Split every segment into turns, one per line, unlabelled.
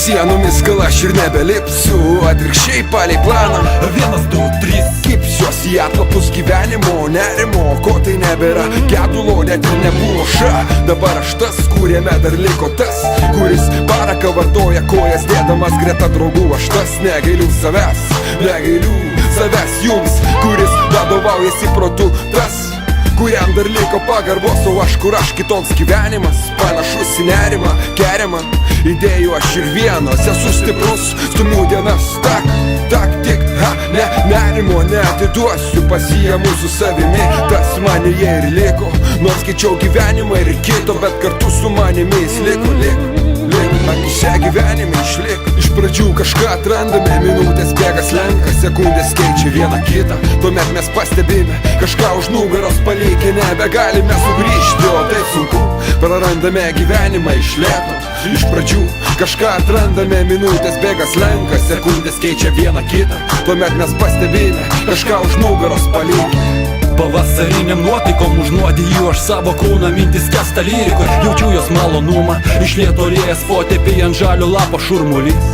sienomis gal aš ir nebelipsiu, atvirkščiai palei planą.
1, 2, 3
Kipsiuos į atlapus gyvenimo, nerimo, ko tai nebėra, gedulo net ir nebuvo Dabar aš tas, kuriame dar liko tas, kuris paraką vartoja kojas dėdamas greta draugų. Aš tas, negailiu savęs jums, kuris vadovaujasi protu. Tas, kuriam dar liko pagarbos, o aš kur aš kitoks gyvenimas, panašus į nerimą, keriamą idėjų aš ir vienas esu stiprus, stumiu dienas, tak, tik, nerimo neatiduosiu, pasiemu su savimi, tas manyje ir liko, nors skaičiau gyvenimą ir kito, bet kartu su manimi jis liko, akise gyvenime išliko. Iš pradžių kažką atrandame, minutės bėga slenka, sekundės keičia vieną kitą, tuomet mes pastebime kažką už nugaros palikę, nebegalime sugrįžti, o taip sunku, prarandame gyvenimą iš lėto. Iš pradžių kažką atrandame, minutės bėga slenka, sekundės keičia vieną kitą, tuomet mes pastebime kažką už nugaros palikę.
Pavasariniam nuotaikom užnuodiju aš savo kūną, mintis kesta lyrikoj, jaučiu jos malonumą, iš lėto rėjas potėpiai ant žalio lapo šurmulys.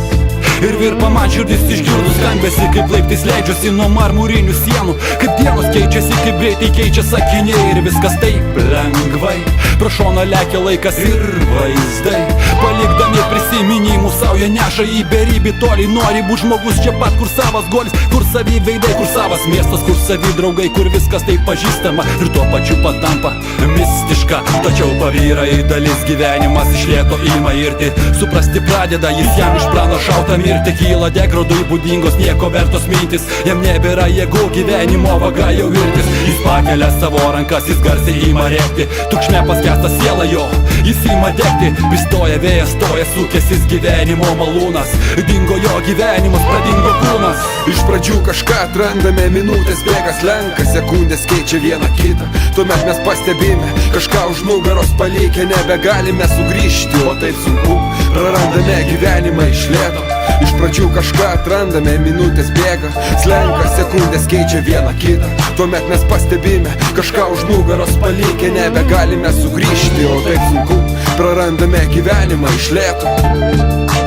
Ir virpa man širdis išgirdus skambesi, kaip laiptais leidžiuosi nuo marmurinių sienų, kaip dienos keičiasi, kaip greitai keičia sakiniai ir viskas taip lengvai. Pro šoną lekia laikas ir vaizdai, palikdami prisiminimų savo jie neša į beribį tolį. Nori būt žmogus čia pat, kur savas golis, kur savi veidai, kur savas miestas, kur savi draugai, kur viskas taip pažįstama ir tuo pačiu patampa mistiška. Tačiau pavyra į dalis gyvenimas iš lėto ima irti, suprasti pradeda jis jam išpranašauta mirti. Kyla degradui būdingos nieko vertos mintis, jam nebėra jėgų gyvenimo vaga jau virtis. Jis pakelia savo rankas, jis garsiai ima rėkti, tukšme paskęsta siela jo, jis ima degti. Pristoja vėjas, stoja sukėsis gyvenimo malūnas, dingo jo gyvenimas, pradingo kūnas.
Iš pradžių kažką atrandame, minutės bėga slenka, sekundės keičia vieną kitą, tuomet mes pastebime kažką už nugaros palikę, nebegalime sugrįžti, o taip sunku, prarandame gyvenimą iš lėto. Iš pradžių kažką atrandame, minutės bėga slenka, sekundės keičia vieną kitą, tuomet mes pastebime kažką už nugaros palikę, nebegalime sugrįžti, o taip sunku, prarandame gyvenimą iš lėto.